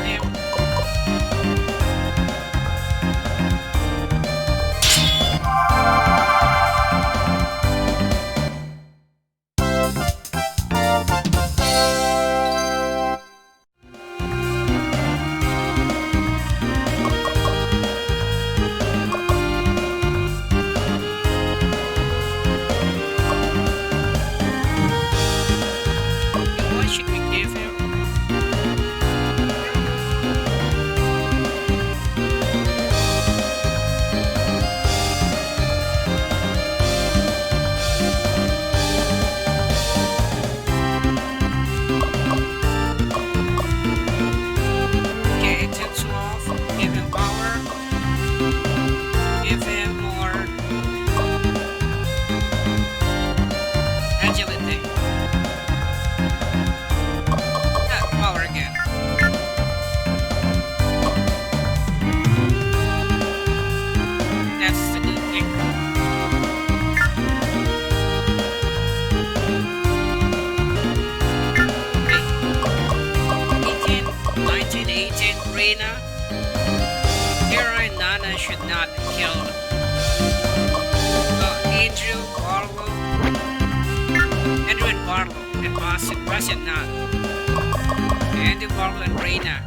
him. What should we give him? Okay, 10-12. Give him power. Give him more agility. Power again. That's the good thing. Okay. 18, 19, 18, Reina. Kira and Nana should not be killed. Andrew and Barlow, and Bastian not. Andrew, Barlow, and Reina.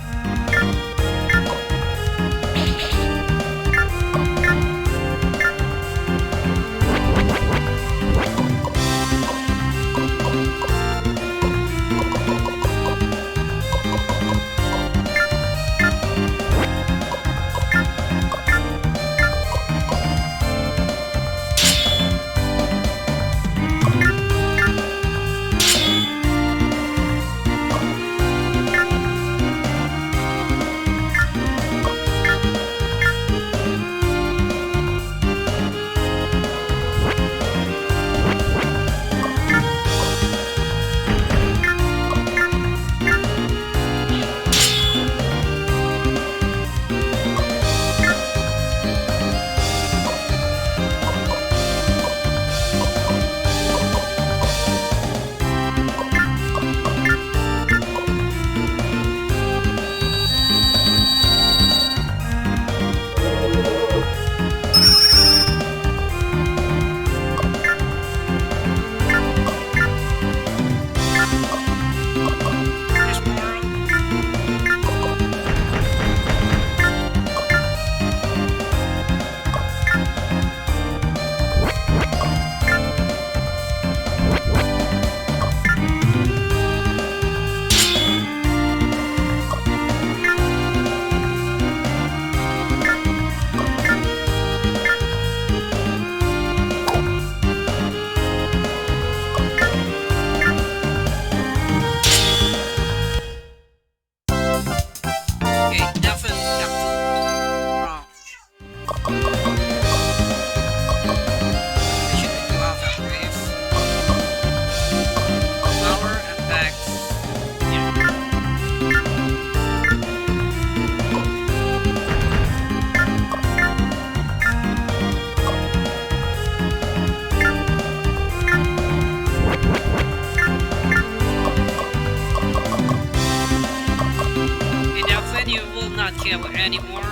kill anymore.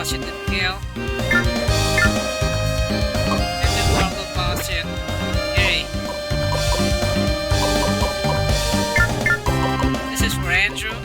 Bastion and kill. And then Warlock Bastion. Yay. This is for Andrew.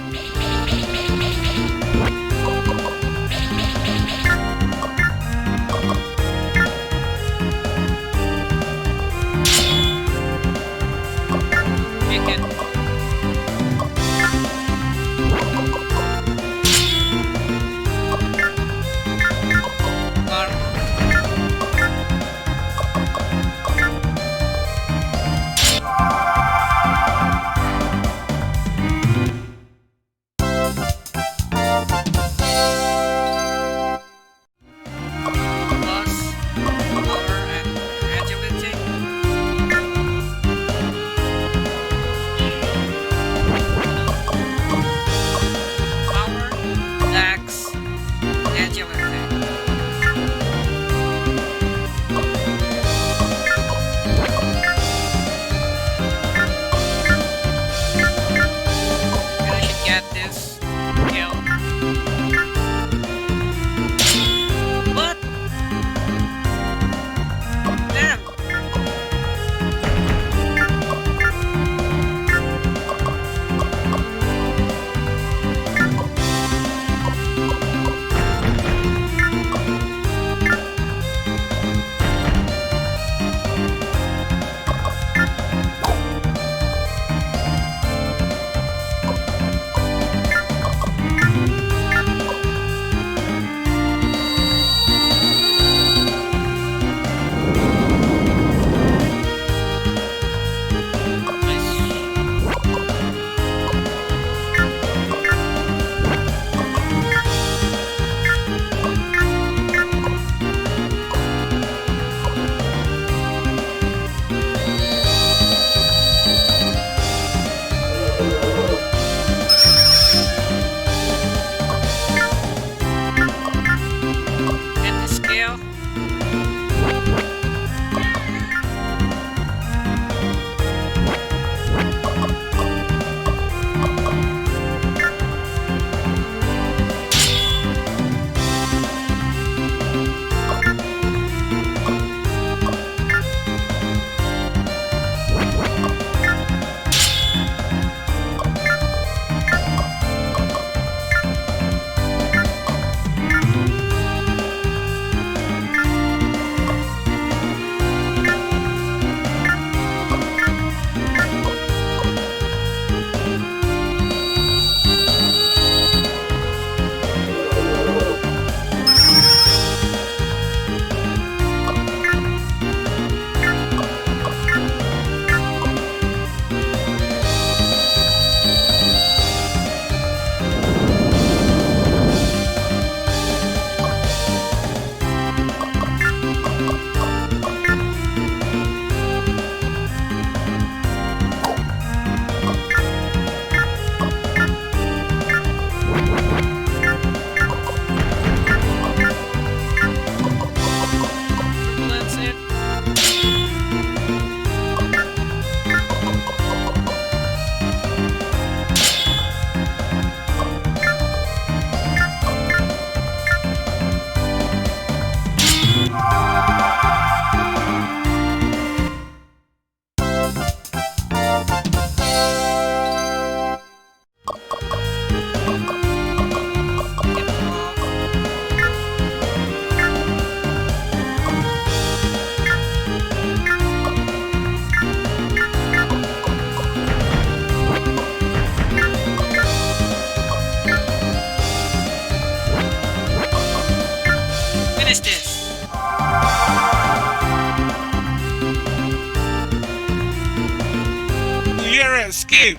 escape!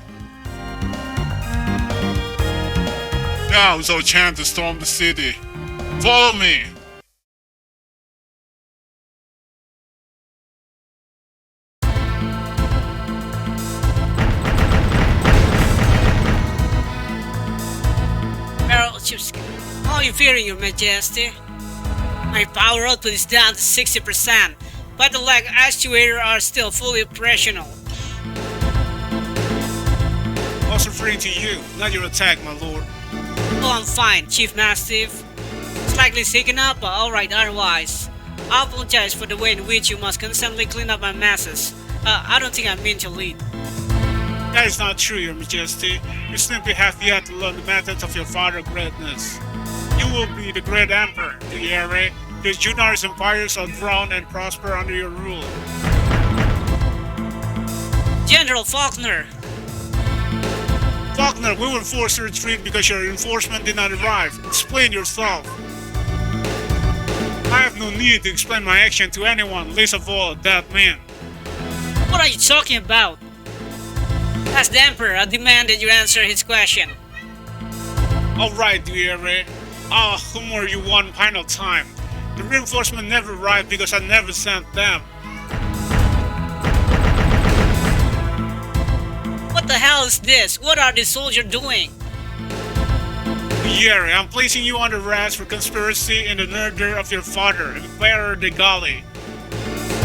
Now is our chance to storm the city. Follow me! How are you feeling, Your Majesty? My power output is down to 60%, but the leg actuators are still fully operational. I was referring to you, not your attack, my lord. Oh, I'm fine, Chief Mastiff. likely taken up, but alright otherwise. I apologize for the way in which you must constantly clean up my messes. I don't think I mean to lead. That is not true, Your Majesty. You simply have yet to learn the methods of your father's greatness. You will be the great emperor, the Ere. His Junar's empires are grown and prosper under your rule. General Faulkner! Faulkner, we were forced to retreat because your reinforcement did not arrive. Explain yourself. I have no need to explain my action to anyone, least of all that man. What are you talking about? As the Emperor, I demand that you answer his question. Alright, Ere. I'll humor you one final time. The reinforcement never arrived because I never sent them. What the hell is this? What are these soldiers doing? Ere, I'm placing you under arrest for conspiracy in the murder of your father, Emperor de Gali.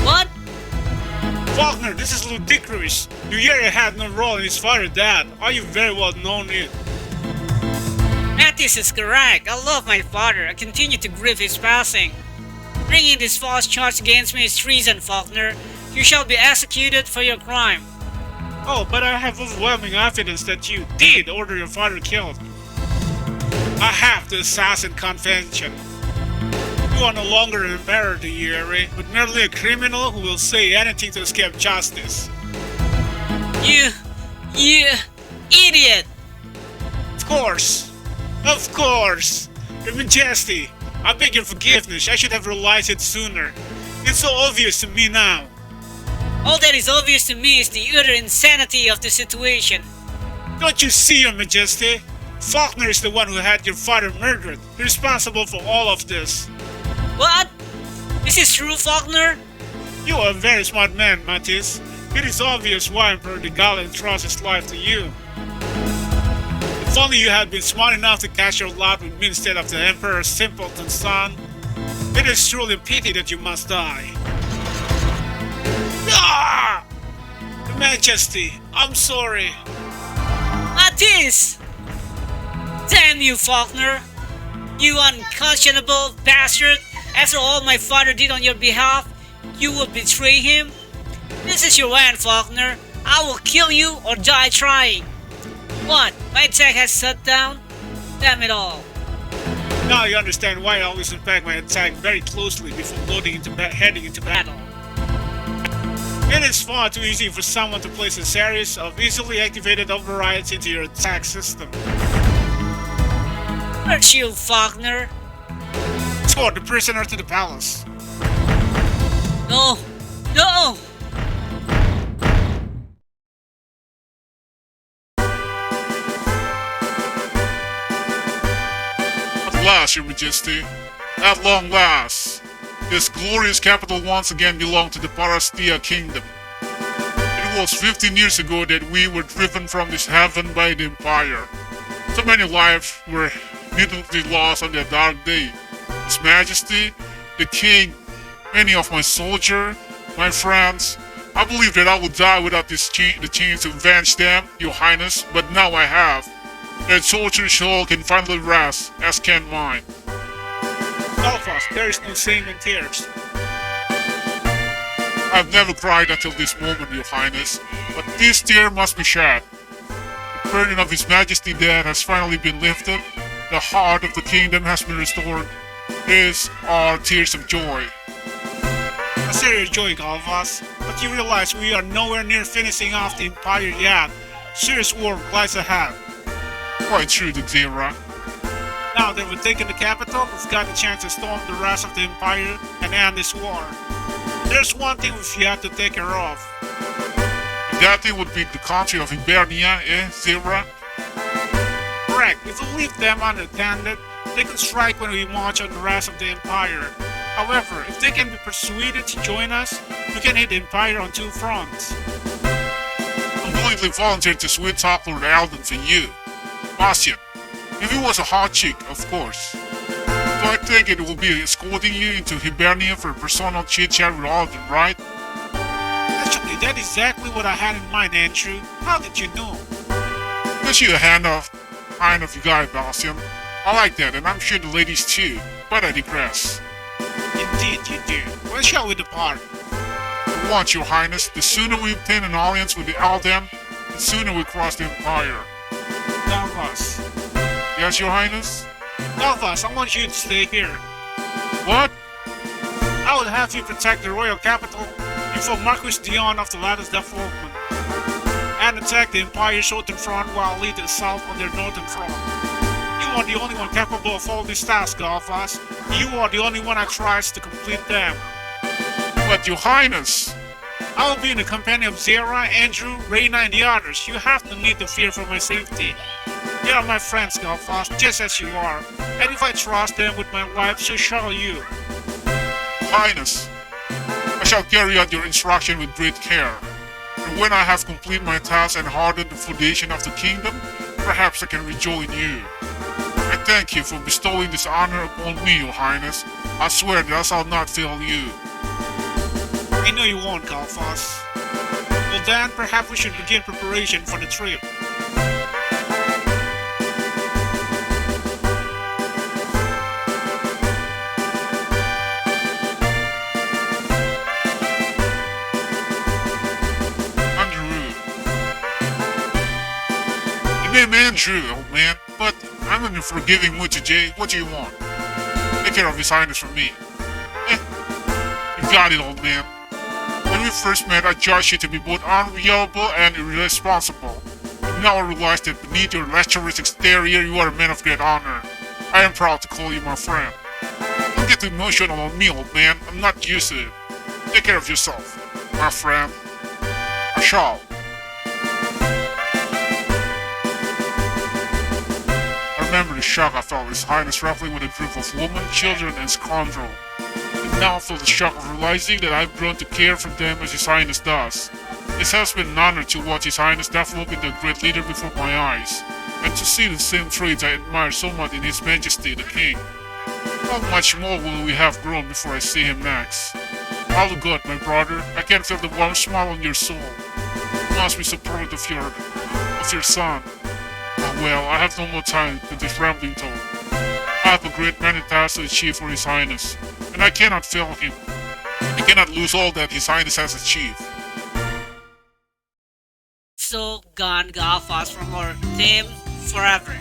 What? Faulkner, this is ludicrous. Ere had no role in his father's death. Are you very well known it? Mattis is correct. I love my father. I continue to grieve his passing. Bringing this false charge against me is treason, Faulkner. You shall be executed for your crime. Oh, but I have overwhelming evidence that you did order your father killed. I have the assassin convention. You are no longer an emperor, Ere, but merely a criminal who will say anything to escape justice. You idiot! Of course! Your Majesty, I beg your forgiveness. I should have realized it sooner. It's so obvious to me now. All that is obvious to me is the utter insanity of the situation. Don't you see, Your Majesty? Faulkner is the one who had your father murdered, responsible for all of this. What? Is this true, Faulkner? You are a very smart man, Mattis. It is obvious why Emperor de Gali entrusts his life to you. If only you had been smart enough to cast your lot with me instead of the Emperor's simpleton son. It is truly a pity that you must die. Ah! Your Majesty, I'm sorry. Mattis! Damn you, Faulkner! You unconscionable bastard! After all my father did on your behalf, you will betray him? This is your end, Faulkner. I will kill you or die trying. What? My attack has shut down? Damn it all. Now you understand why I always impact my attack very closely before heading into battle. It is far too easy for someone to place a series of easily activated overrides into your attack system. Aren't you, Faulkner? Escort the prisoner to the palace. No! No! At last, Your Majesty. At long last. This glorious capital once again belonged to the Pharastia Kingdom. It was 15 years ago that we were driven from this heaven by the Empire. So many lives were needlessly lost on that dark day. His Majesty, the King, many of my soldiers, my friends, I believed that I would die without the chance to avenge them, Your Highness, but now I have. That soldier's soul can finally rest, as can mine. Alphas, there is no shame in tears. I've never cried until this moment, Your Highness, but this tear must be shed. The burden of His Majesty's death has finally been lifted. The heart of the kingdom has been restored. These are tears of joy. I share your joy, Alphas, but you realize we are nowhere near finishing off the Empire yet. Serious work lies ahead. Quite true, Zera. Now that we've taken the capital, we've got the chance to storm the rest of the Empire and end this war. There's one thing we've yet to take care of. And that thing would be the country of Hibernia, Zera? Correct. If we leave them unattended, they can strike when we march on the rest of the Empire. However, if they can be persuaded to join us, we can hit the Empire on two fronts. I'm willingly volunteered to sweet talk Lord Alden for you. Bastian, if he was a hot chick, of course. So I think it will be escorting you into Hibernia for a personal chit-chat with Alden, right? Actually, that's exactly what I had in mind, Andrew. How did you know? Because you're a kind of guy, Bastian. I like that, and I'm sure the ladies too, but I digress. Indeed you do. When shall we depart? I want, Your Highness, the sooner we obtain an alliance with the Alden, the sooner we cross the Empire. Galvas. Yes, Your Highness? Galvas, I want you to stay here. What? I will have you protect the royal capital before Marquis Dion of the Lattice de Faulkner, and attack the Empire's southern front while lead the assault on their northern front. You are the only one capable of all these tasks, Galvas. You are the only one that tries to complete them. But, Your Highness! I will be in the company of Zera, Andrew, Reyna, and the others. You have no need to fear for my safety. They are my friends, Galvas, just as you are. And if I trust them with my life, so shall you. Highness, I shall carry out your instruction with great care. And when I have completed my task and hardened the foundation of the kingdom, perhaps I can rejoin you. I thank you for bestowing this honor upon me, Your Highness. I swear that I shall not fail you. I know you won't, Galvas. Well then, perhaps we should begin preparation for the trip. Name Andrew, old man, but I'm in a forgiving mood today. What do you want? Take care of His Highness for me. You got it, old man. When we first met, I judged you to be both unreliable and irresponsible. But now I realize that beneath your lecherous exterior, you are a man of great honor. I am proud to call you my friend. Don't get emotional on me, old man. I'm not used to it. Take care of yourself, my friend. I shall. I remember the shock I felt His Highness wrestling with a group of women, children, and scoundrel. And now I feel the shock of realizing that I've grown to care for them as His Highness does. It has been an honor to watch His Highness develop into a great leader before my eyes, and to see the same traits I admire so much in His Majesty the King. How much more will we have grown before I see him next? Oh God, my brother, I can feel the warm smile on your soul. You must be so proud of your son. Well, I have no more time for this rambling talk. I have a great many tasks to achieve for His Highness, and I cannot fail him. I cannot lose all that His Highness has achieved. So gone Galvas from our team forever.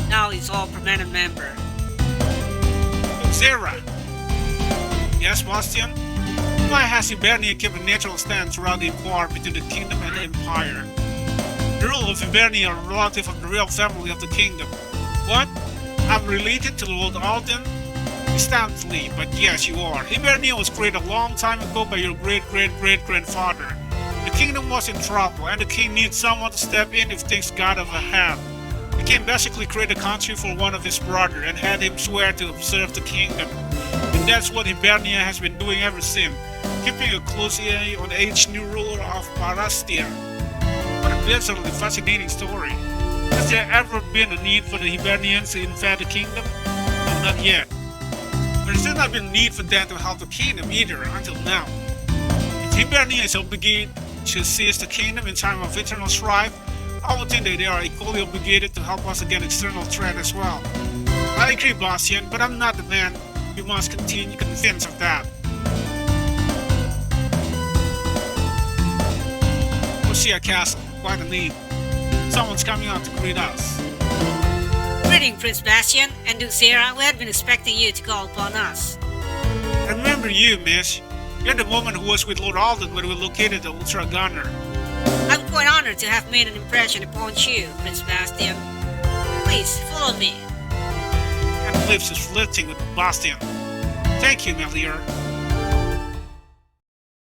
Now he's all permanent member. Zera! Yes, Bastian? Why has Hibernia kept a natural stand throughout the war between the kingdom and the empire? The rule of Hibernia are relative of the real family of the kingdom. What? I'm related to Lord Alden? Instantly, but yes you are. Hibernia was created a long time ago by your great-great-great-grandfather. The kingdom was in trouble, and the king needs someone to step in if things got out of hand. The king basically created a country for one of his brothers and had him swear to observe the kingdom. And that's what Hibernia has been doing ever since, keeping a close eye on the aged new ruler of Pharastia. What a bizarrely fascinating story. Has there ever been a need for the Hibernians to invade the kingdom? No, not yet. There's still not been a need for them to help the kingdom either until now. If Hibernia is obligated to assist the kingdom in time of eternal strife, I would think that they are equally obligated to help us against external threat as well. I agree, Bastian, but I'm not the man. You must continue convinced of that. Pharastia Castle, quite a need. Someone's coming out to greet us. Greeting, Prince Bastian and Duke Zera. We had been expecting you to call upon us. I remember you, miss. You're the woman who was with Lord Alden when we located the Ultra Gunner. I'm quite honored to have made an impression upon you, Prince Bastian. Please, follow me. And lips is flirting with Bastian. Thank you, Melior.